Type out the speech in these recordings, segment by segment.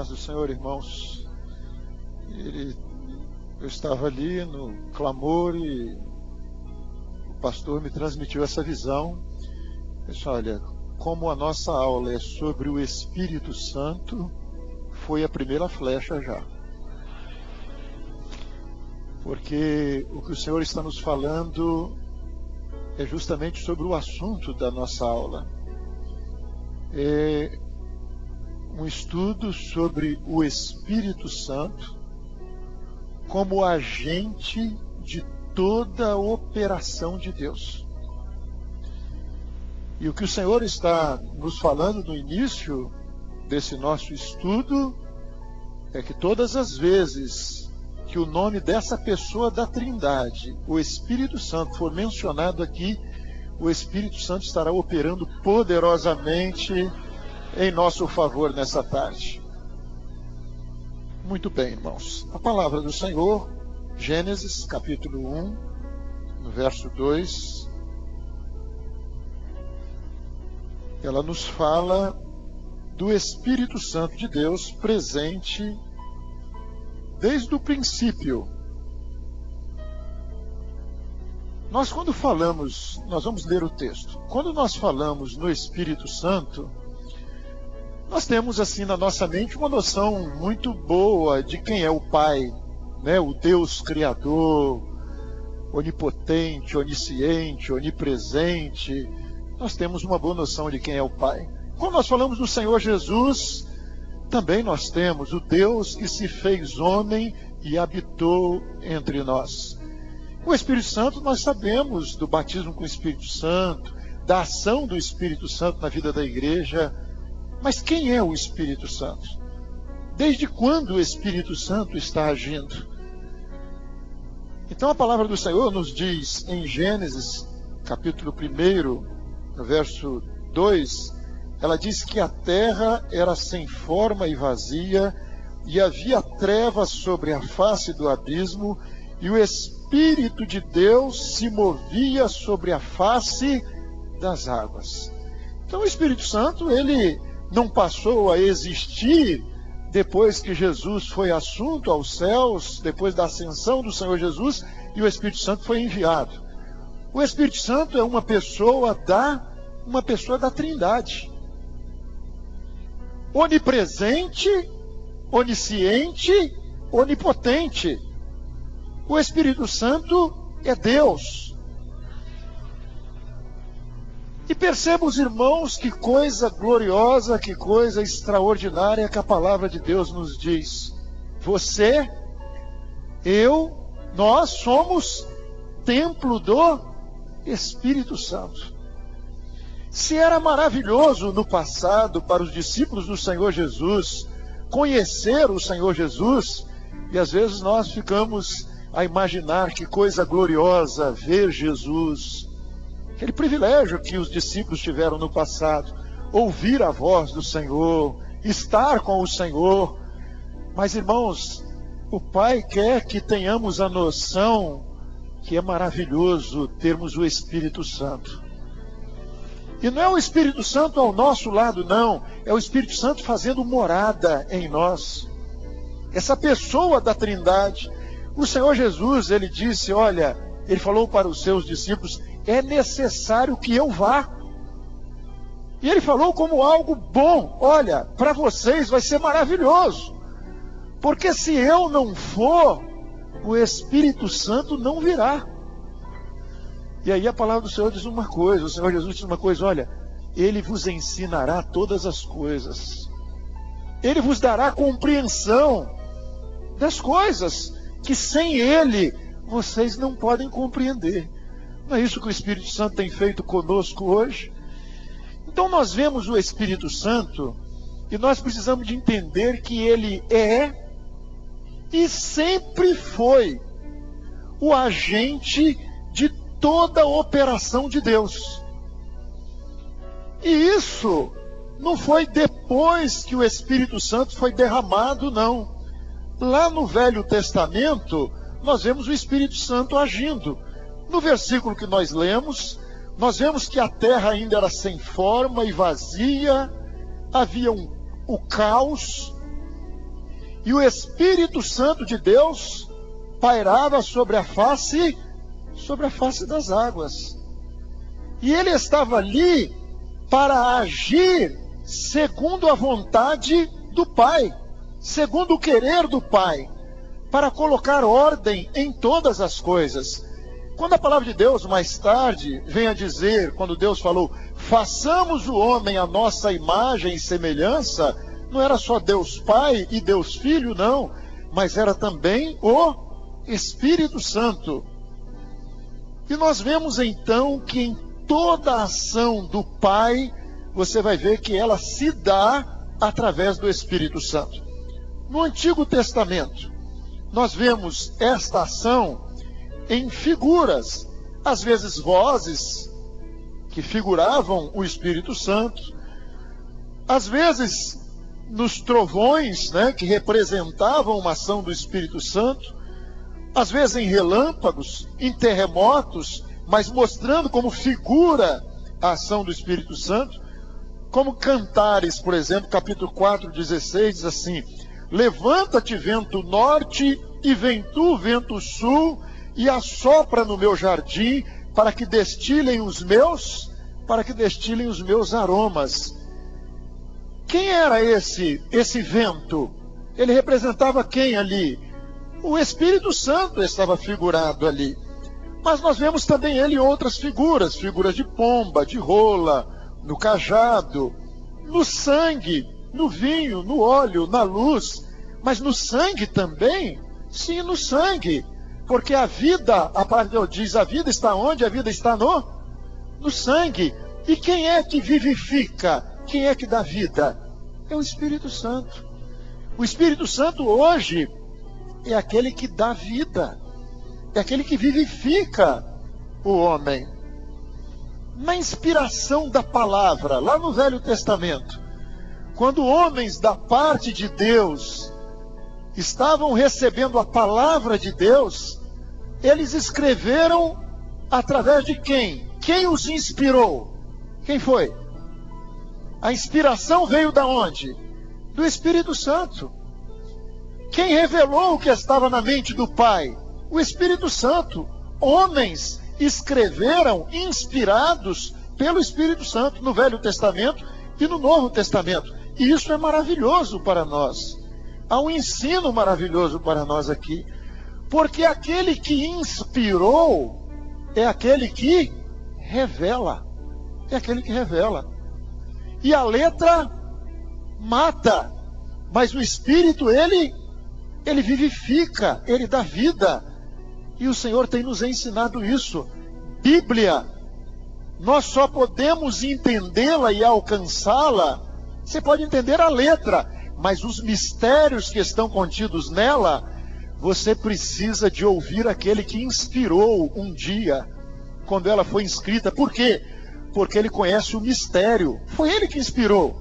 paz do Senhor, irmãos. Eu estava ali no clamor e o pastor me transmitiu essa visão. Eu disse, olha, como a nossa aula é sobre o Espírito Santo, foi a primeira flecha já. Porque o que o Senhor está nos falando é justamente sobre o assunto da nossa aula. É um estudo sobre o Espírito Santo como agente de toda a operação de Deus. E o que o Senhor está nos falando no início desse nosso estudo é que todas as vezes que o nome dessa pessoa da Trindade, o Espírito Santo, for mencionado aqui, o Espírito Santo estará operando poderosamente em nosso favor nessa tarde. Muito bem, irmãos. A palavra do Senhor, Gênesis capítulo 1, no verso 2, ela nos fala do Espírito Santo de Deus presente desde o princípio. Nós quando falamos, nós vamos ler o texto. Quando nós falamos no Espírito Santo, nós temos assim na nossa mente uma noção muito boa de quem é o Pai, né? O Deus Criador, onipotente, onisciente, onipresente. Nós temos uma boa noção de quem é o Pai. Quando nós falamos do Senhor Jesus, também nós temos o Deus que se fez homem e habitou entre nós. O Espírito Santo, nós sabemos do batismo com o Espírito Santo, da ação do Espírito Santo na vida da igreja. Mas quem é o Espírito Santo? Desde quando o Espírito Santo está agindo? Então a palavra do Senhor nos diz em Gênesis, capítulo 1, no verso 2, ela diz que a terra era sem forma e vazia, e havia trevas sobre a face do abismo, e o Espírito de Deus se movia sobre a face das águas. Então o Espírito Santo, ele não passou a existir depois que Jesus foi assunto aos céus, depois da ascensão do Senhor Jesus, e o Espírito Santo foi enviado. O Espírito Santo é uma pessoa da Trindade. Onipresente, onisciente, onipotente. O Espírito Santo é Deus. E percebam, irmãos, que coisa gloriosa, que coisa extraordinária que a palavra de Deus nos diz. Você, eu, nós somos templo do Espírito Santo. Se era maravilhoso no passado para os discípulos do Senhor Jesus conhecer o Senhor Jesus, e às vezes nós ficamos a imaginar que coisa gloriosa ver Jesus. Aquele privilégio que os discípulos tiveram no passado, ouvir a voz do Senhor, estar com o Senhor. Mas, irmãos, o Pai quer que tenhamos a noção que é maravilhoso termos o Espírito Santo. E não é o Espírito Santo ao nosso lado, não. É o Espírito Santo fazendo morada em nós. Essa pessoa da Trindade. O Senhor Jesus, ele disse, olha, ele falou para os seus discípulos, é necessário que eu vá. E ele falou como algo bom. Olha, para vocês vai ser maravilhoso. Porque se eu não for, o Espírito Santo não virá. E aí a palavra do Senhor diz uma coisa. O Senhor Jesus diz uma coisa. Olha, Ele vos ensinará todas as coisas. Ele vos dará compreensão das coisas que sem Ele vocês não podem compreender. Não é isso que o Espírito Santo tem feito conosco hoje? Então nós vemos o Espírito Santo e nós precisamos de entender que ele é e sempre foi o agente de toda a operação de Deus. E isso não foi depois que o Espírito Santo foi derramado, não. Lá no Velho Testamento, nós vemos o Espírito Santo agindo. No versículo que nós lemos, nós vemos que a terra ainda era sem forma e vazia, havia o caos, e o Espírito Santo de Deus pairava sobre a face das águas. E ele estava ali para agir segundo a vontade do Pai, segundo o querer do Pai, para colocar ordem em todas as coisas. Quando a palavra de Deus mais tarde vem a dizer, quando Deus falou, façamos o homem à nossa imagem e semelhança, não era só Deus Pai e Deus Filho, não, mas era também o Espírito Santo. E nós vemos então que em toda a ação do Pai, você vai ver que ela se dá através do Espírito Santo. No Antigo Testamento, nós vemos esta ação em figuras, às vezes vozes que figuravam o Espírito Santo, às vezes nos trovões, que representavam uma ação do Espírito Santo, às vezes em relâmpagos, em terremotos, mas mostrando como figura a ação do Espírito Santo, como Cantares, por exemplo, capítulo 4, 16, diz assim: levanta-te, vento norte, e vem tu, vento sul, e assopra no meu jardim, para que destilem os meus aromas. Quem era esse vento? Ele representava quem ali? O Espírito Santo estava figurado ali. Mas nós vemos também ele em outras figuras de pomba, de rola, no cajado, no sangue, no vinho, no óleo, na luz. Mas no sangue também? Sim, no sangue. Porque a vida, a palavra de Deus diz, a vida está onde? A vida está no sangue. E quem é que vivifica? Quem é que dá vida? É o Espírito Santo. O Espírito Santo hoje é aquele que dá vida. É aquele que vivifica o homem. Na inspiração da palavra, lá no Velho Testamento, quando homens da parte de Deus estavam recebendo a palavra de Deus, eles escreveram através de quem? Quem os inspirou? Quem foi? A inspiração veio da onde? Do Espírito Santo. Quem revelou o que estava na mente do Pai? O Espírito Santo. Homens escreveram inspirados pelo Espírito Santo no Velho Testamento e no Novo Testamento. E isso é maravilhoso para nós. Há um ensino maravilhoso para nós aqui. Porque aquele que inspirou é aquele que revela. É aquele que revela. E a letra mata, mas o Espírito, ele vivifica, ele dá vida. E o Senhor tem nos ensinado isso. Bíblia, nós só podemos entendê-la e alcançá-la. Você pode entender a letra, mas os mistérios que estão contidos nela, você precisa de ouvir aquele que inspirou um dia, quando ela foi escrita. Por quê? Porque ele conhece o mistério. Foi ele que inspirou.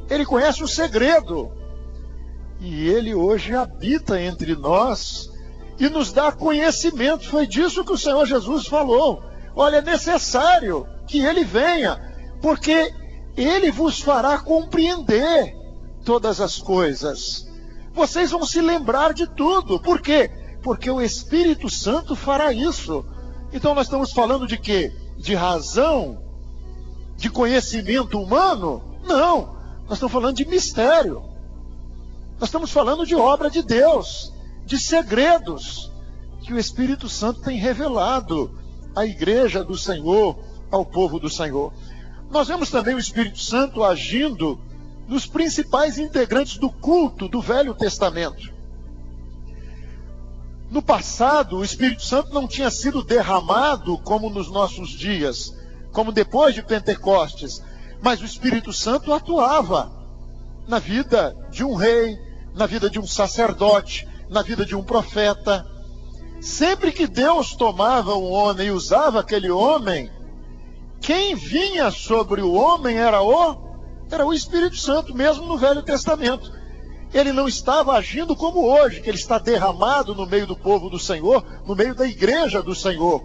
Ele conhece o segredo. E ele hoje habita entre nós e nos dá conhecimento. Foi disso que o Senhor Jesus falou. Olha, é necessário que ele venha, porque ele vos fará compreender todas as coisas. Vocês vão se lembrar de tudo. Por quê? Porque o Espírito Santo fará isso. Então nós estamos falando de quê? De razão? De conhecimento humano? Não. Nós estamos falando de mistério. Nós estamos falando de obra de Deus, de segredos que o Espírito Santo tem revelado à igreja do Senhor, ao povo do Senhor. Nós vemos também o Espírito Santo agindo nos principais integrantes do culto do Velho Testamento. No passado, o Espírito Santo não tinha sido derramado como nos nossos dias, como depois de Pentecostes, mas o Espírito Santo atuava na vida de um rei, na vida de um sacerdote, na vida de um profeta. Sempre que Deus tomava um homem e usava aquele homem, quem vinha sobre o homem era o Espírito Santo, mesmo no Velho Testamento. Ele não estava agindo como hoje, que ele está derramado no meio do povo do Senhor, no meio da igreja do Senhor.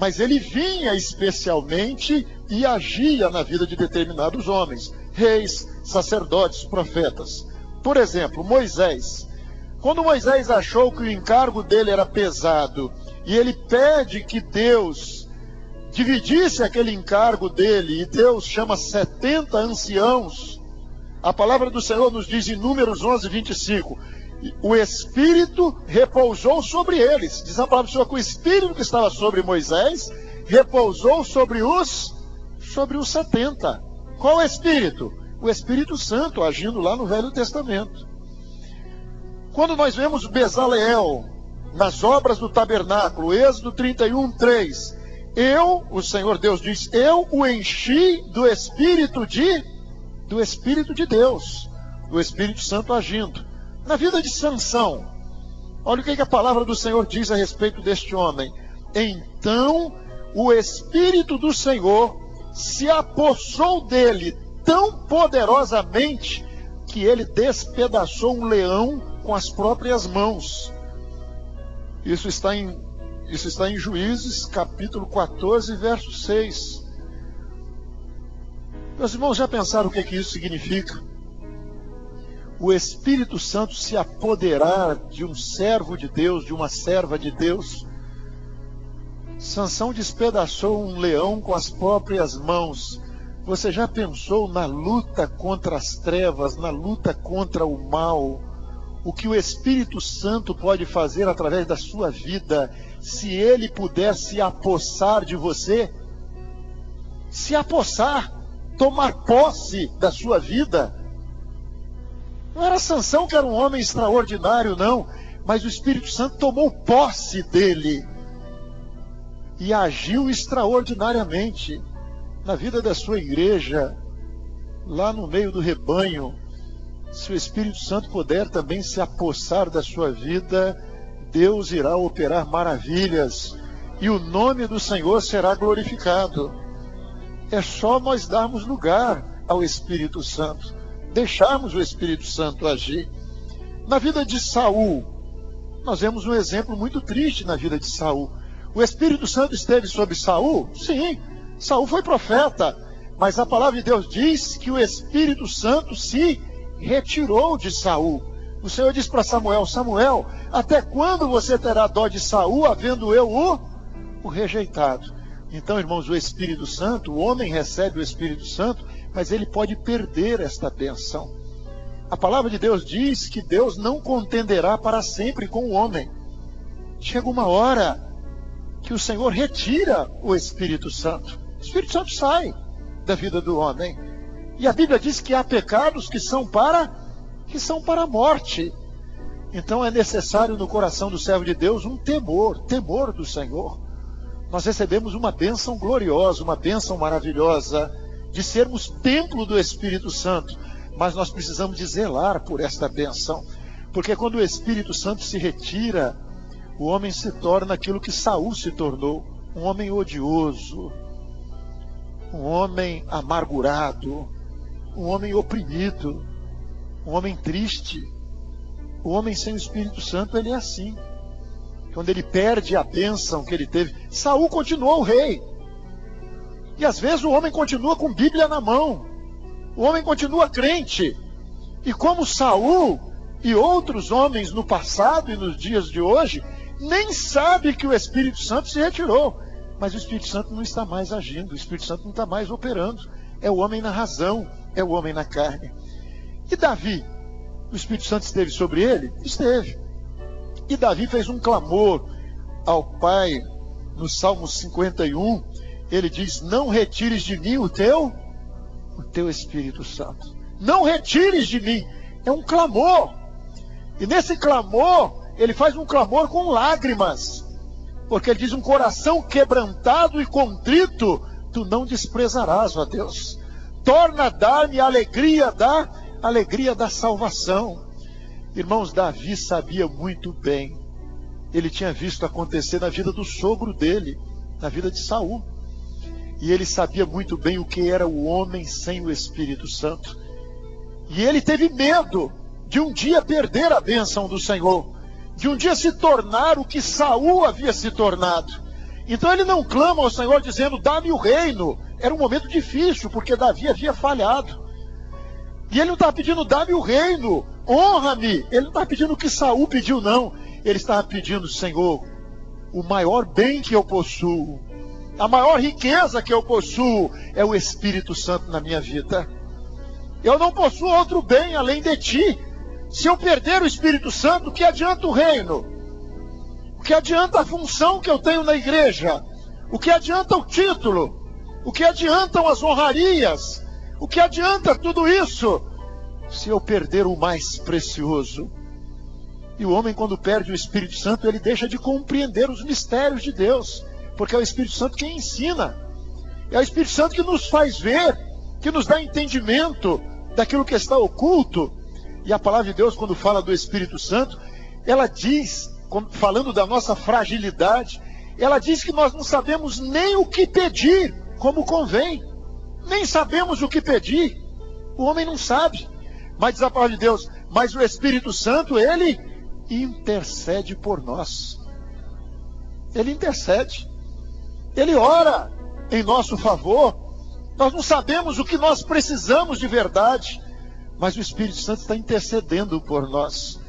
Mas ele vinha especialmente e agia na vida de determinados homens, reis, sacerdotes, profetas. Por exemplo, Moisés. Quando Moisés achou que o encargo dele era pesado, e ele pede que Deus dividisse aquele encargo dele, e Deus chama 70 anciãos, a palavra do Senhor nos diz em Números 11, 25, o Espírito repousou sobre eles. Diz a palavra do Senhor que o Espírito que estava sobre Moisés repousou sobre os 70. Qual Espírito? O Espírito Santo agindo lá no Velho Testamento. Quando nós vemos Bezaleel nas obras do tabernáculo, Êxodo 31, 3, o Senhor Deus diz, eu o enchi do Espírito de Deus, do Espírito Santo agindo. Na vida de Sansão, olha o que a palavra do Senhor diz a respeito deste homem. Então o Espírito do Senhor se apossou dele tão poderosamente que ele despedaçou um leão com as próprias mãos. Isso está em Juízes, capítulo 14, verso 6. Meus irmãos, já pensaram o que isso significa? O Espírito Santo se apoderar de um servo de Deus, de uma serva de Deus. Sansão despedaçou um leão com as próprias mãos. Você já pensou na luta contra as trevas, na luta contra o mal? O que o Espírito Santo pode fazer através da sua vida, se ele puder se apossar de você? Se apossar, tomar posse da sua vida. Não era Sansão que era um homem extraordinário, não, mas o Espírito Santo tomou posse dele e agiu extraordinariamente na vida da sua igreja, lá no meio do rebanho. Se o Espírito Santo puder também se apossar da sua vida, Deus irá operar maravilhas e o nome do Senhor será glorificado. É só nós darmos lugar ao Espírito Santo, deixarmos o Espírito Santo agir. Na vida de Saul, nós vemos um exemplo muito triste na vida de Saul. O Espírito Santo esteve sobre Saul? Sim, Saul foi profeta, mas a palavra de Deus diz que o Espírito Santo se retirou de Saul. O Senhor disse para Samuel, Samuel, até quando você terá dó de Saul, havendo eu o rejeitado? Então, irmãos, o Espírito Santo, o homem recebe o Espírito Santo, mas ele pode perder esta bênção. A palavra de Deus diz que Deus não contenderá para sempre com o homem. Chega uma hora que o Senhor retira o Espírito Santo. O Espírito Santo sai da vida do homem. E a Bíblia diz que há pecados que são para a morte. Então é necessário no coração do servo de Deus um temor do Senhor. Nós recebemos uma bênção gloriosa, uma bênção maravilhosa, de sermos templo do Espírito Santo, mas nós precisamos de zelar por esta bênção, porque quando o Espírito Santo se retira, o homem se torna aquilo que Saul se tornou, um homem odioso, um homem amargurado, um homem oprimido, um homem triste. O homem sem o Espírito Santo, ele é assim. Quando ele perde a bênção que ele teve, Saul continuou o rei. E às vezes o homem continua com Bíblia na mão. O homem continua crente. E como Saul e outros homens no passado e nos dias de hoje, nem sabe que o Espírito Santo se retirou. Mas o Espírito Santo não está mais agindo, o Espírito Santo não está mais operando. É o homem na razão, é o homem na carne. E Davi, o Espírito Santo esteve sobre ele? Esteve. E Davi fez um clamor ao Pai, no Salmo 51, ele diz, não retires de mim o teu Espírito Santo. Não retires de mim. É um clamor. E nesse clamor, ele faz um clamor com lágrimas. Porque ele diz, um coração quebrantado e contrito, tu não desprezarás, ó Deus. Torna a dar-me a alegria da salvação. Irmãos, Davi sabia muito bem. Ele tinha visto acontecer na vida do sogro dele, na vida de Saul. E ele sabia muito bem o que era o homem sem o Espírito Santo. E ele teve medo de um dia perder a bênção do Senhor, de um dia se tornar o que Saul havia se tornado. Então ele não clama ao Senhor dizendo, dá-me o reino. Era um momento difícil, porque Davi havia falhado. E ele não está pedindo, dá-me o reino, honra-me. Ele não está pedindo o que Saul pediu, não. Ele estava pedindo, Senhor, o maior bem que eu possuo, a maior riqueza que eu possuo é o Espírito Santo na minha vida. Eu não possuo outro bem além de ti. Se eu perder o Espírito Santo, o que adianta o reino? O que adianta a função que eu tenho na igreja? O que adianta o título? O que adiantam as honrarias? O que adianta tudo isso se eu perder o mais precioso? E o homem, quando perde o Espírito Santo, ele deixa de compreender os mistérios de Deus, porque é o Espírito Santo quem ensina. É o Espírito Santo que nos faz ver, que nos dá entendimento daquilo que está oculto. E a palavra de Deus, quando fala do Espírito Santo, ela diz, falando da nossa fragilidade, ela diz que nós não sabemos nem o que pedir como convém. Nem sabemos o que pedir. O homem não sabe. Mas diz a palavra de Deus, mas o Espírito Santo, ele intercede por nós. Ele intercede. Ele ora em nosso favor. Nós não sabemos o que nós precisamos de verdade, mas o Espírito Santo está intercedendo por nós.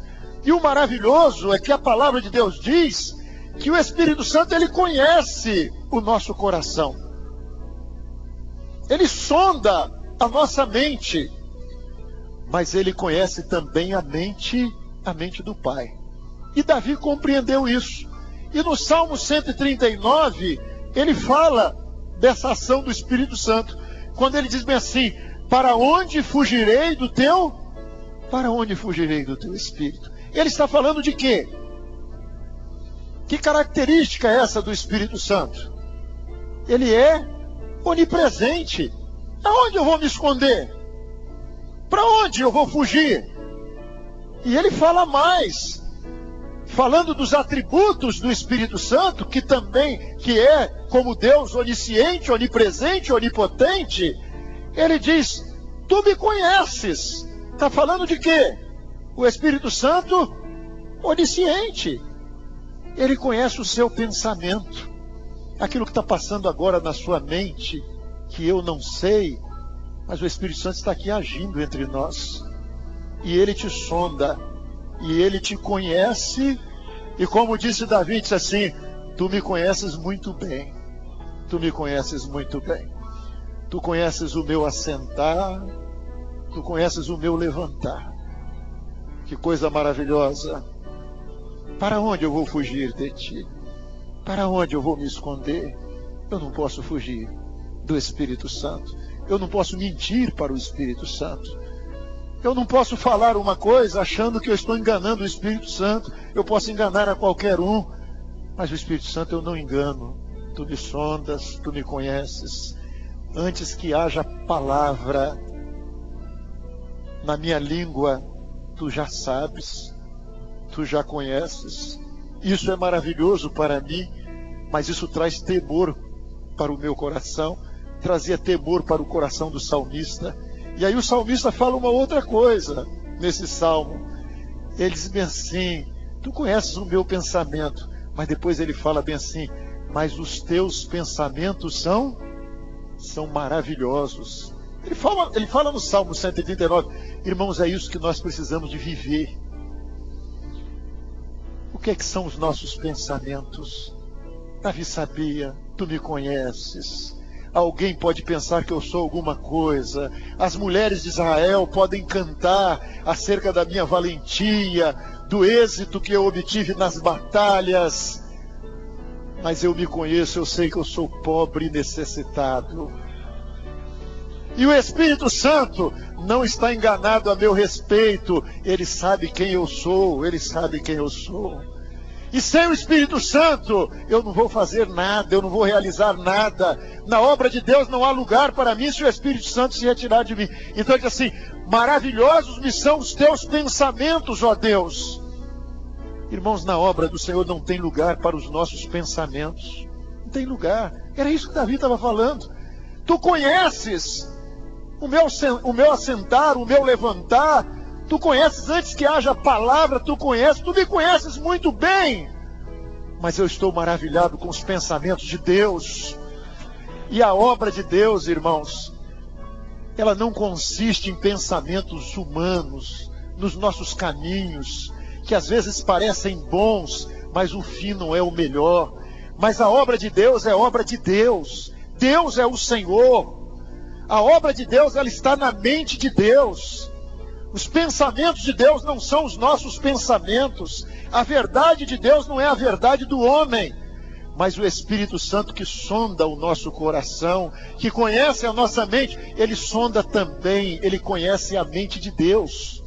E o maravilhoso é que a palavra de Deus diz que o Espírito Santo, ele conhece o nosso coração. Ele sonda a nossa mente, mas ele conhece também a mente do Pai. E Davi compreendeu isso. E no Salmo 139, ele fala dessa ação do Espírito Santo, quando ele diz bem assim: para onde fugirei do teu? Para onde fugirei do teu Espírito? Ele está falando de quê? Que característica é essa do Espírito Santo? Ele é onipresente. Aonde eu vou me esconder? Para onde eu vou fugir? E ele fala mais, falando dos atributos do Espírito Santo, que é como Deus onisciente, onipresente, onipotente. Ele diz: tu me conheces. Está falando de quê? O Espírito Santo onisciente. Ele conhece o seu pensamento, aquilo que está passando agora na sua mente, que eu não sei, mas o Espírito Santo está aqui agindo entre nós. E ele te sonda, e ele te conhece, e como disse Davi, disse assim: tu me conheces muito bem, tu me conheces muito bem. Tu conheces o meu assentar, tu conheces o meu levantar. Que coisa maravilhosa. Para onde eu vou fugir de ti? Para onde eu vou me esconder? Eu não posso fugir do Espírito Santo. Eu não posso mentir para o Espírito Santo. Eu não posso falar uma coisa achando que eu estou enganando o Espírito Santo. Eu posso enganar a qualquer um, mas o Espírito Santo eu não engano. Tu me sondas, tu me conheces. Antes que haja palavra na minha língua, tu já sabes, tu já conheces. Isso é maravilhoso para mim, mas isso traz temor para o meu coração. Trazia temor para o coração do salmista. E aí o salmista fala uma outra coisa nesse salmo. Ele diz bem assim: tu conheces o meu pensamento. Mas depois ele fala bem assim: mas os teus pensamentos são maravilhosos. Ele fala no Salmo 139, irmãos, é isso que nós precisamos de viver. O que é que são os nossos pensamentos? Davi sabia: tu me conheces. Alguém pode pensar que eu sou alguma coisa. As mulheres de Israel podem cantar acerca da minha valentia, do êxito que eu obtive nas batalhas. Mas eu me conheço, eu sei que eu sou pobre e necessitado. E o Espírito Santo não está enganado a meu respeito. Ele sabe quem eu sou, ele sabe quem eu sou. E sem o Espírito Santo, eu não vou fazer nada, eu não vou realizar nada. Na obra de Deus não há lugar para mim se o Espírito Santo se retirar de mim. Então ele diz assim: maravilhosos me são os teus pensamentos, ó Deus. Irmãos, na obra do Senhor não tem lugar para os nossos pensamentos. Não tem lugar. Era isso que Davi estava falando. Tu conheces o meu assentar, o meu levantar. Tu conheces antes que haja palavra, tu me conheces muito bem. Mas eu estou maravilhado com os pensamentos de Deus. E a obra de Deus, irmãos, ela não consiste em pensamentos humanos, nos nossos caminhos, que às vezes parecem bons, mas o fim não é o melhor. Mas a obra de Deus é obra de Deus. Deus é o Senhor. A obra de Deus, ela está na mente de Deus. Os pensamentos de Deus não são os nossos pensamentos. A verdade de Deus não é a verdade do homem. Mas o Espírito Santo que sonda o nosso coração, que conhece a nossa mente, ele sonda também, ele conhece a mente de Deus.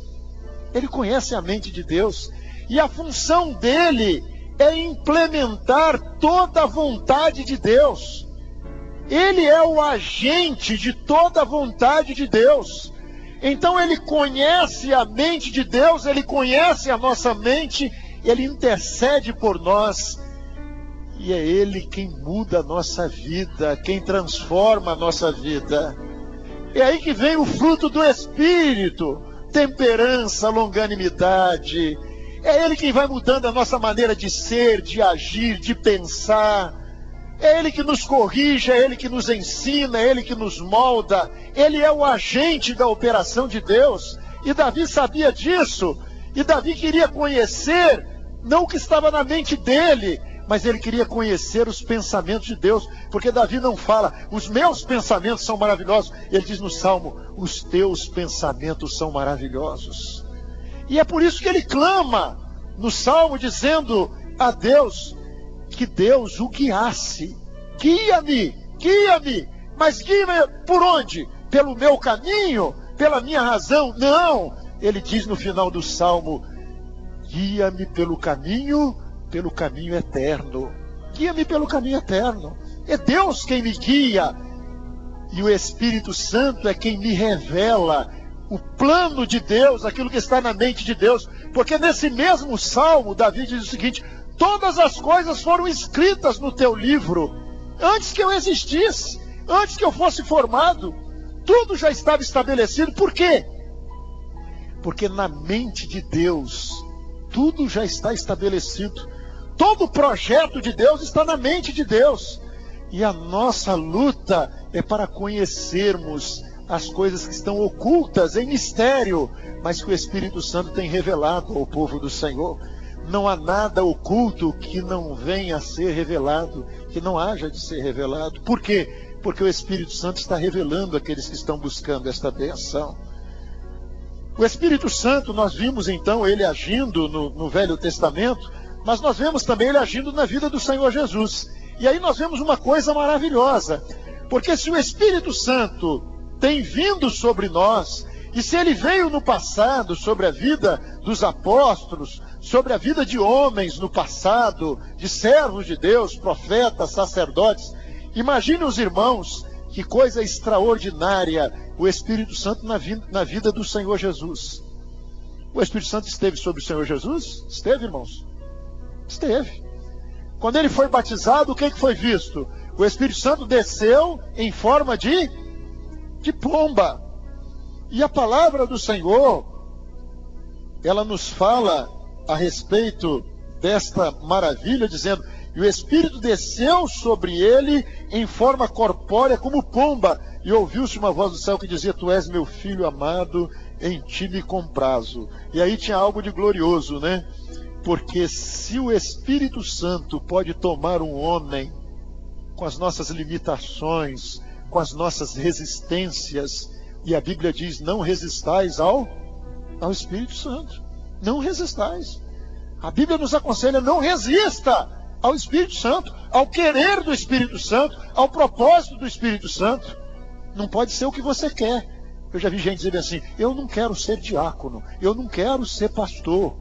Ele conhece a mente de Deus. E a função dele é implementar toda a vontade de Deus. Ele é o agente de toda a vontade de Deus. Então ele conhece a mente de Deus, ele conhece a nossa mente, ele intercede por nós. E é ele quem muda a nossa vida, quem transforma a nossa vida. É aí que vem o fruto do Espírito, temperança, longanimidade. É ele quem vai mudando a nossa maneira de ser, de agir, de pensar. É ele que nos corrige, é ele que nos ensina, é ele que nos molda. Ele é o agente da operação de Deus. E Davi sabia disso. E Davi queria conhecer, não o que estava na mente dele, mas ele queria conhecer os pensamentos de Deus. Porque Davi não fala, os meus pensamentos são maravilhosos. Ele diz no Salmo, os teus pensamentos são maravilhosos. E é por isso que ele clama no Salmo, dizendo a Deus, que Deus o guiasse. Guia-me, guia-me. Mas guia-me por onde? Pelo meu caminho? Pela minha razão? Não. Ele diz no final do Salmo, guia-me pelo caminho eterno. Guia-me pelo caminho eterno. É Deus quem me guia. E o Espírito Santo é quem me revela o plano de Deus, aquilo que está na mente de Deus. Porque nesse mesmo Salmo, Davi diz o seguinte, todas as coisas foram escritas no teu livro, antes que eu existisse, antes que eu fosse formado, tudo já estava estabelecido. Por quê? Porque na mente de Deus, tudo já está estabelecido. Todo o projeto de Deus está na mente de Deus. E a nossa luta é para conhecermos as coisas que estão ocultas em mistério, mas que o Espírito Santo tem revelado ao povo do Senhor. Não há nada oculto que não venha a ser revelado, que não haja de ser revelado. Por quê? Porque o Espírito Santo está revelando àqueles que estão buscando esta bênção. O Espírito Santo, nós vimos então ele agindo no Velho Testamento, mas nós vemos também ele agindo na vida do Senhor Jesus. E aí nós vemos uma coisa maravilhosa, porque se o Espírito Santo tem vindo sobre nós, e se ele veio no passado sobre a vida dos apóstolos, sobre a vida de homens no passado, de servos de Deus, profetas, sacerdotes, imagine os irmãos, que coisa extraordinária o Espírito Santo na vida do Senhor Jesus. O Espírito Santo esteve sobre o Senhor Jesus? Esteve, irmãos? Esteve. Quando ele foi batizado, o que foi visto? O Espírito Santo desceu em forma de pomba. E a palavra do Senhor, ela nos fala a respeito desta maravilha, dizendo, e o Espírito desceu sobre ele em forma corpórea como pomba, e ouviu-se uma voz do céu que dizia, tu és meu filho amado, em ti me comprazo. E aí tinha algo de glorioso, né? Porque se o Espírito Santo pode tomar um homem com as nossas limitações, com as nossas resistências, e a Bíblia diz, não resistais ao Espírito Santo. Não resistais. A Bíblia nos aconselha, não resista ao Espírito Santo, ao querer do Espírito Santo, ao propósito do Espírito Santo. Não pode ser o que você quer. Eu já vi gente dizer assim, eu não quero ser diácono, eu não quero ser pastor.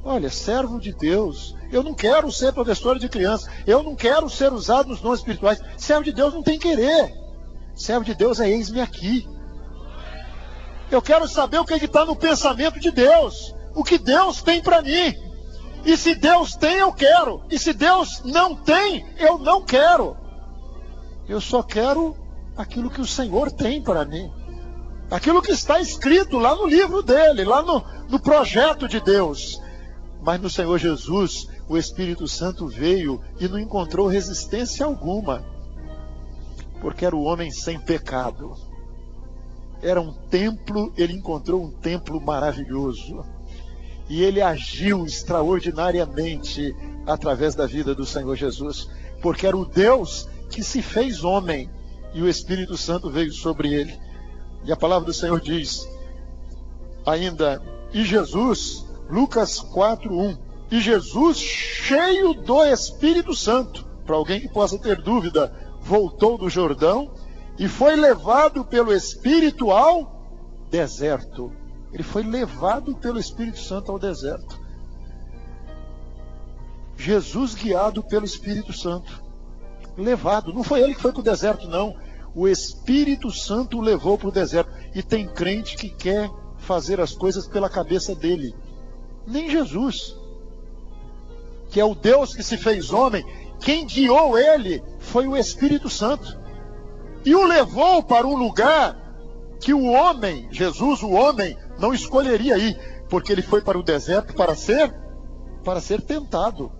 Olha, servo de Deus, eu não quero ser professor de criança, eu não quero ser usado nos dons espirituais. Servo de Deus não tem querer. Servo de Deus é eis-me aqui. Eu quero saber o que está no pensamento de Deus, o que Deus tem para mim. E se Deus tem, eu quero. E se Deus não tem, eu não quero. Eu só quero aquilo que o Senhor tem para mim. Aquilo que está escrito lá no livro dele, lá no projeto de Deus. Mas no Senhor Jesus, o Espírito Santo veio e não encontrou resistência alguma. Porque era o homem sem pecado. era um templo, ele encontrou um templo maravilhoso. E ele agiu extraordinariamente através da vida do Senhor Jesus, porque era o Deus que se fez homem, e o Espírito Santo veio sobre ele. E a palavra do Senhor diz ainda, e Jesus, Lucas 4:1, e Jesus, cheio do Espírito Santo, para alguém que possa ter dúvida, voltou do Jordão e foi levado pelo Espírito ao deserto. Ele foi levado pelo Espírito Santo ao deserto. Jesus guiado pelo Espírito Santo. Levado. Não foi ele que foi para o deserto, não. O Espírito Santo o levou para o deserto. E tem crente que quer fazer as coisas pela cabeça dele. Nem Jesus, que é o Deus que se fez homem, quem guiou ele foi o Espírito Santo. E o levou para um lugar que o homem, Jesus, o homem, não escolheria ir, porque ele foi para o deserto para ser tentado.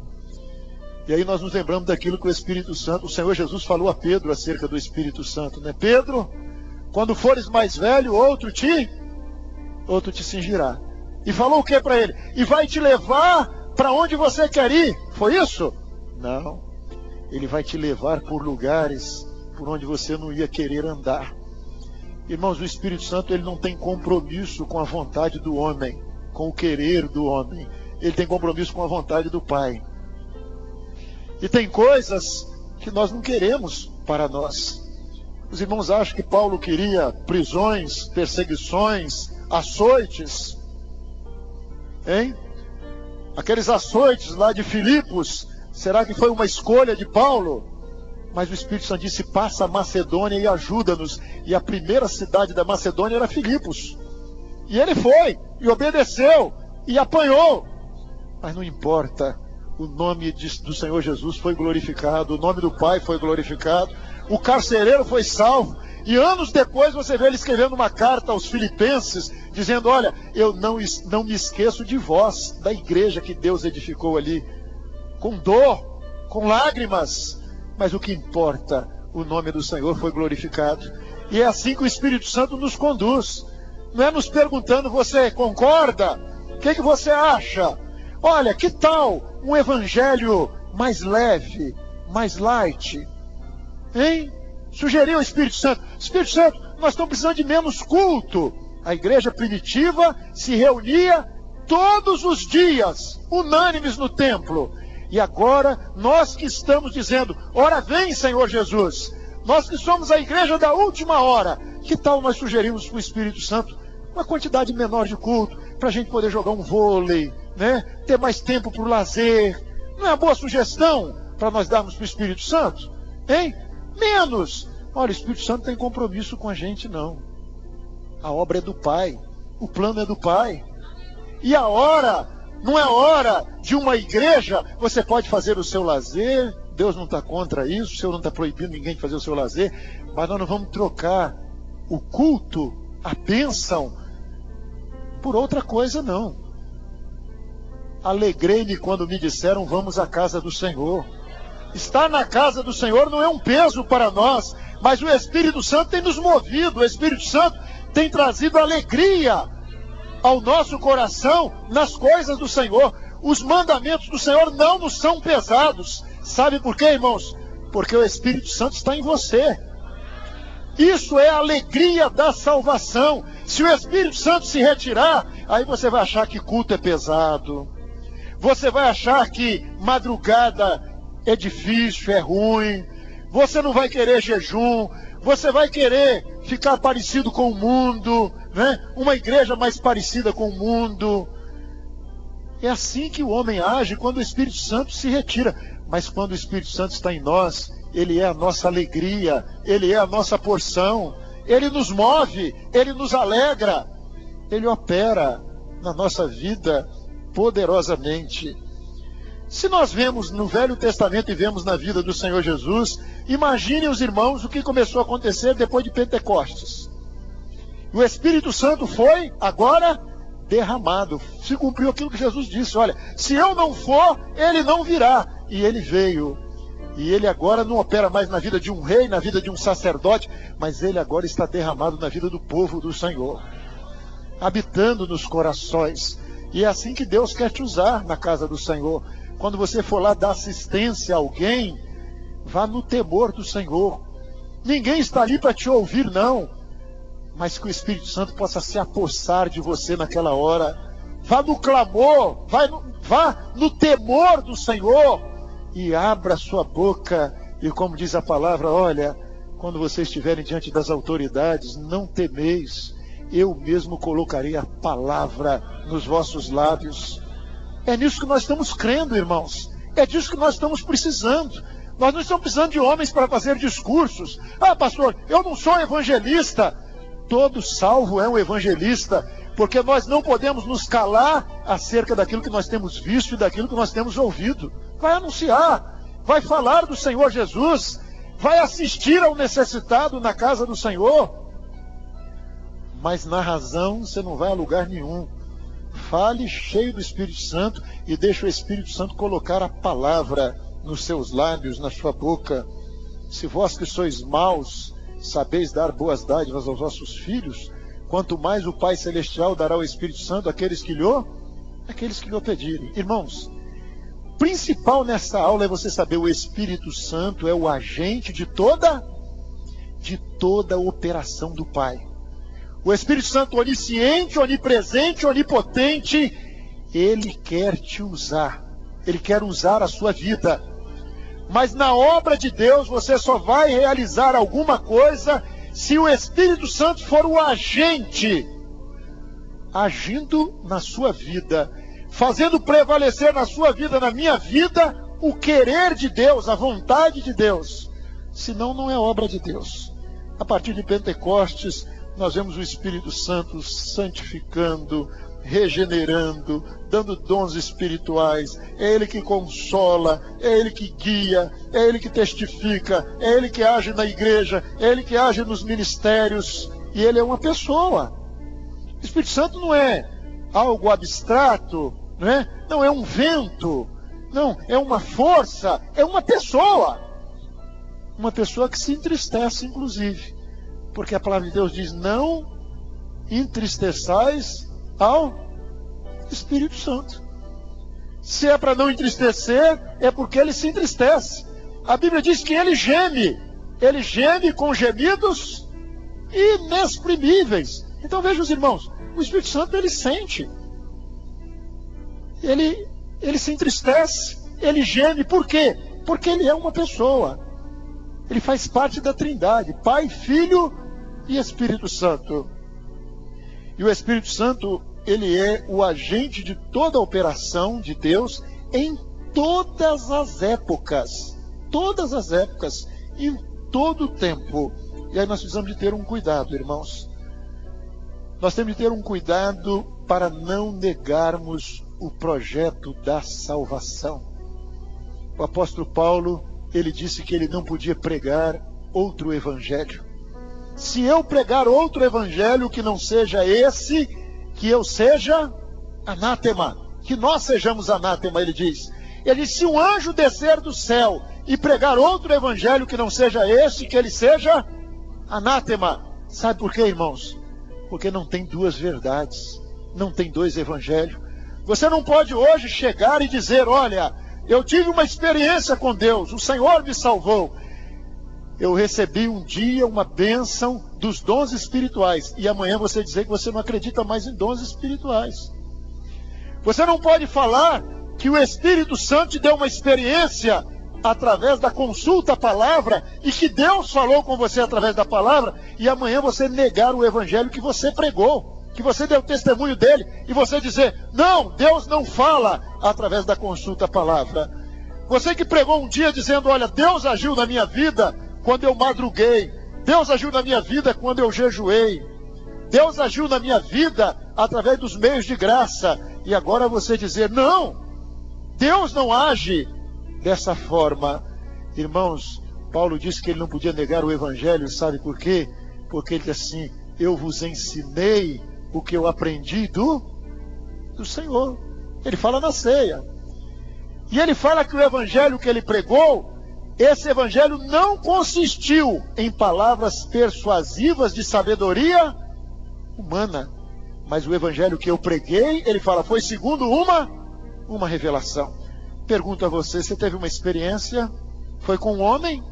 E aí nós nos lembramos daquilo que o Espírito Santo, o Senhor Jesus falou a Pedro acerca do Espírito Santo, né? Pedro, quando fores mais velho, outro te cingirá. E falou o que para ele? E vai te levar para onde você quer ir. Foi isso? Não. Ele vai te levar por lugares por onde você não ia querer andar. Irmãos, o Espírito Santo, ele não tem compromisso com a vontade do homem, com o querer do homem. Ele tem compromisso com a vontade do Pai. E tem coisas que nós não queremos para nós. Os irmãos acham que Paulo queria prisões, perseguições, açoites, hein? Aqueles açoites lá de Filipos, será que foi uma escolha de Paulo? Mas o Espírito Santo disse, passa a Macedônia e ajuda-nos. E a primeira cidade da Macedônia era Filipos. E ele foi, e obedeceu, e apanhou. Mas não importa, o nome do Senhor Jesus foi glorificado, o nome do Pai foi glorificado, o carcereiro foi salvo. E anos depois você vê ele escrevendo uma carta aos filipenses, dizendo, olha, eu não me esqueço de vós, da igreja que Deus edificou ali, com dor, com lágrimas, mas o que importa, o nome do Senhor foi glorificado. E é assim que o Espírito Santo nos conduz, não é nos perguntando, você concorda? O que você acha? Olha, que tal um evangelho mais leve, mais light? Hein? Sugeriu o Espírito Santo. Espírito Santo, nós estamos precisando de menos culto. A igreja primitiva se reunia todos os dias, unânimes no templo. E agora, nós que estamos dizendo, ora vem, Senhor Jesus, nós que somos a igreja da última hora, que tal nós sugerimos para o Espírito Santo uma quantidade menor de culto, para a gente poder jogar um vôlei, né? Ter mais tempo para o lazer? Não é uma boa sugestão para nós darmos para o Espírito Santo? Hein? Menos! Olha, o Espírito Santo não tem compromisso com a gente, não. A obra é do Pai, o plano é do Pai. E a hora não é hora de uma igreja, você pode fazer o seu lazer, Deus não está contra isso, o Senhor não está proibindo ninguém de fazer o seu lazer, mas nós não vamos trocar o culto, a bênção, por outra coisa, não. Alegrei-me quando me disseram, vamos à casa do Senhor. Estar na casa do Senhor não é um peso para nós, mas o Espírito Santo tem nos movido, o Espírito Santo tem trazido alegria ao nosso coração nas coisas do Senhor. Os mandamentos do Senhor não nos são pesados. Sabe por quê, irmãos? Porque o Espírito Santo está em você. Isso é a alegria da salvação. Se o Espírito Santo se retirar, aí você vai achar que culto é pesado. Você vai achar que madrugada é difícil, é ruim. Você não vai querer jejum. Você vai querer ficar parecido com o mundo, né? Uma igreja mais parecida com o mundo. É assim que o homem age quando o Espírito Santo se retira. Mas quando o Espírito Santo está em nós, ele é a nossa alegria, ele é a nossa porção, ele nos move, ele nos alegra, ele opera na nossa vida poderosamente. Se nós vemos no Velho Testamento e vemos na vida do Senhor Jesus, imaginem os irmãos o que começou a acontecer depois de Pentecostes. O Espírito Santo foi agora derramado. Se cumpriu aquilo que Jesus disse, olha, se eu não for, ele não virá. E ele veio. E ele agora não opera mais na vida de um rei, na vida de um sacerdote, mas ele agora está derramado na vida do povo do Senhor, habitando nos corações. E é assim que Deus quer te usar na casa do Senhor. Quando você for lá dar assistência a alguém, vá no temor do Senhor. Ninguém está ali para te ouvir, não, mas que o Espírito Santo possa se apossar de você naquela hora. Vá no clamor, vá no temor do Senhor e abra sua boca. E como diz a palavra, olha, quando vocês estiverem diante das autoridades, não temeis, eu mesmo colocarei a palavra nos vossos lábios. É nisso que nós estamos crendo, irmãos. É disso que nós estamos precisando. Nós não estamos precisando de homens para fazer discursos. Ah, pastor, eu não sou evangelista. Todo salvo é um evangelista, porque nós não podemos nos calar acerca daquilo que nós temos visto e daquilo que nós temos ouvido. Vai anunciar, vai falar do Senhor Jesus, vai assistir ao necessitado na casa do Senhor. Mas na razão você não vai a lugar nenhum. Fale cheio do Espírito Santo e deixe o Espírito Santo colocar a palavra nos seus lábios, na sua boca. Se vós que sois maus, sabeis dar boas dádivas aos vossos filhos, quanto mais o Pai Celestial dará o Espírito Santo àqueles que lhe pedirem. Irmãos, o principal nessa aula é você saber, o Espírito Santo é o agente de toda a operação do Pai. O Espírito Santo onisciente, onipresente, onipotente, ele quer te usar. Ele quer usar a sua vida. Mas na obra de Deus você só vai realizar alguma coisa se o Espírito Santo for o agente, agindo na sua vida, fazendo prevalecer na sua vida, na minha vida, o querer de Deus, a vontade de Deus. Senão não é obra de Deus. A partir de Pentecostes, nós vemos o Espírito Santo santificando, regenerando, dando dons espirituais. É Ele que consola, é Ele que guia, é Ele que testifica, é Ele que age na igreja, é Ele que age nos ministérios, e Ele é uma pessoa. O Espírito Santo não é algo abstrato, não é um vento, não, é uma força, é uma pessoa que se entristece, inclusive, porque a palavra de Deus diz: não entristeçais ao Espírito Santo. Se é para não entristecer, é porque ele se entristece. A Bíblia diz que ele geme com gemidos inexprimíveis. Então vejam os irmãos, o Espírito Santo ele sente, ele se entristece, ele geme. Por quê? Porque ele é uma pessoa, ele faz parte da Trindade, Pai, Filho e Espírito Santo. E o Espírito Santo, ele é o agente de toda a operação de Deus em todas as épocas, em todo o tempo. E aí nós precisamos de ter um cuidado, irmãos. Nós temos de ter um cuidado para não negarmos o projeto da salvação. O apóstolo Paulo, ele disse que ele não podia pregar outro evangelho. Se eu pregar outro evangelho que não seja esse, que eu seja anátema, que nós sejamos anátema, ele diz. Ele diz: se um anjo descer do céu e pregar outro evangelho que não seja esse, que ele seja anátema. Sabe por quê, irmãos? Porque não tem duas verdades, não tem dois evangelhos. Você não pode hoje chegar e dizer: olha, eu tive uma experiência com Deus, o Senhor me salvou. Eu recebi um dia uma bênção dos dons espirituais, e amanhã você dizer que você não acredita mais em dons espirituais. Você não pode falar que o Espírito Santo te deu uma experiência através da consulta à palavra, e que Deus falou com você através da palavra, e amanhã você negar o evangelho que você pregou, que você deu testemunho dele, e você dizer: não, Deus não fala através da consulta à palavra. Você que pregou um dia dizendo: olha, Deus agiu na minha vida quando eu madruguei, Deus agiu na minha vida quando eu jejuei, Deus agiu na minha vida através dos meios de graça, e agora você dizer: não, Deus não age dessa forma. Irmãos, Paulo disse que ele não podia negar o evangelho, sabe por quê? Porque ele diz assim: eu vos ensinei o que eu aprendi do Senhor. Ele fala na ceia, e ele fala que o evangelho que ele pregou Esse evangelho não consistiu em palavras persuasivas de sabedoria humana, mas o evangelho que eu preguei, ele fala, foi segundo uma revelação. Pergunto a você, você teve uma experiência? Foi com um homem?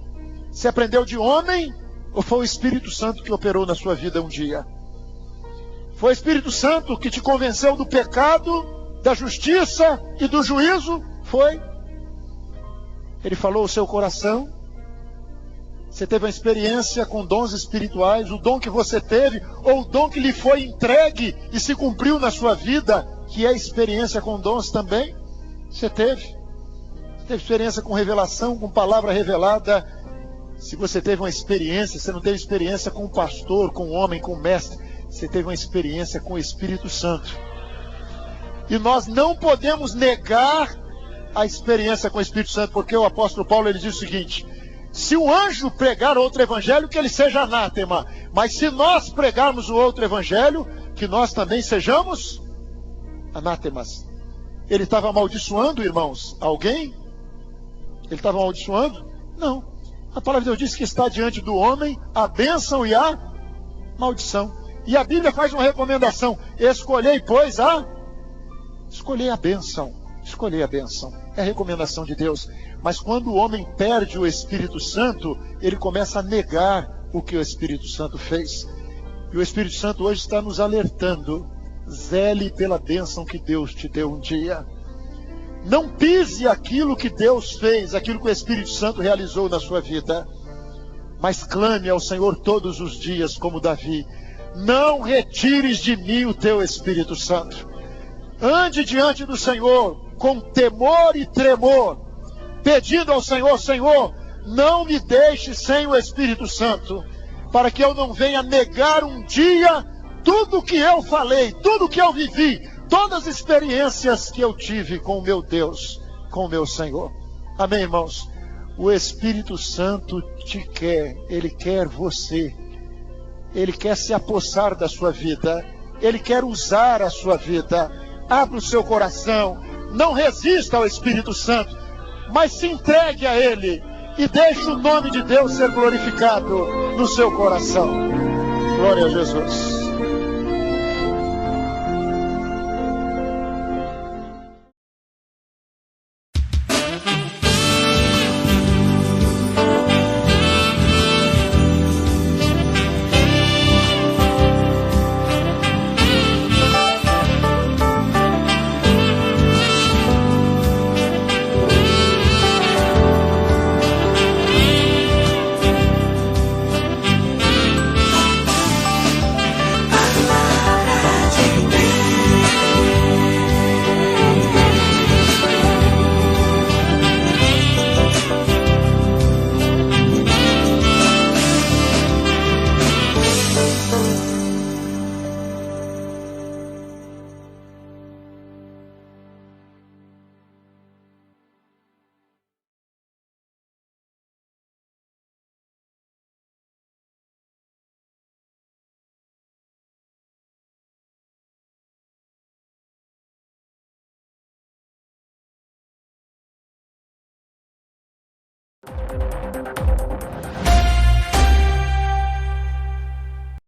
Você aprendeu de homem? Ou foi o Espírito Santo que operou na sua vida um dia? Foi o Espírito Santo que te convenceu do pecado, da justiça e do juízo? Foi? Ele falou o seu coração? Você teve uma experiência com dons espirituais? O dom que você teve, ou o dom que lhe foi entregue e se cumpriu na sua vida, que é experiência com dons também? Você teve? Você teve experiência com revelação, com palavra revelada? Se você teve uma experiência, você não teve experiência com o pastor, com o homem, com o mestre. Você teve uma experiência com o Espírito Santo. E nós não podemos negar a experiência com o Espírito Santo, porque o apóstolo Paulo ele diz o seguinte: se o anjo pregar outro evangelho, que ele seja anátema. Mas se nós pregarmos o outro evangelho, que nós também sejamos anátemas. Ele estava amaldiçoando, irmãos, alguém? Ele estava amaldiçoando? Não. A palavra de Deus diz que está diante do homem a bênção e a maldição. E a Bíblia faz uma recomendação: escolhei, pois, escolhei a bênção. Escolhei a bênção. É a recomendação de Deus. Mas quando o homem perde o Espírito Santo, ele começa a negar o que o Espírito Santo fez. E o Espírito Santo hoje está nos alertando: zele pela bênção que Deus te deu um dia. Não pise aquilo que Deus fez, aquilo que o Espírito Santo realizou na sua vida. Mas clame ao Senhor todos os dias, como Davi: não retires de mim o teu Espírito Santo. Ande diante do Senhor com temor e tremor, pedindo ao Senhor: Senhor, não me deixe sem o Espírito Santo, para que eu não venha negar um dia tudo o que eu falei, tudo o que eu vivi, todas as experiências que eu tive com o meu Deus, com o meu Senhor. Amém, irmãos? O Espírito Santo te quer, Ele quer você, Ele quer se apossar da sua vida, Ele quer usar a sua vida. Abra o seu coração, não resista ao Espírito Santo, mas se entregue a Ele e deixe o nome de Deus ser glorificado no seu coração. Glória a Jesus.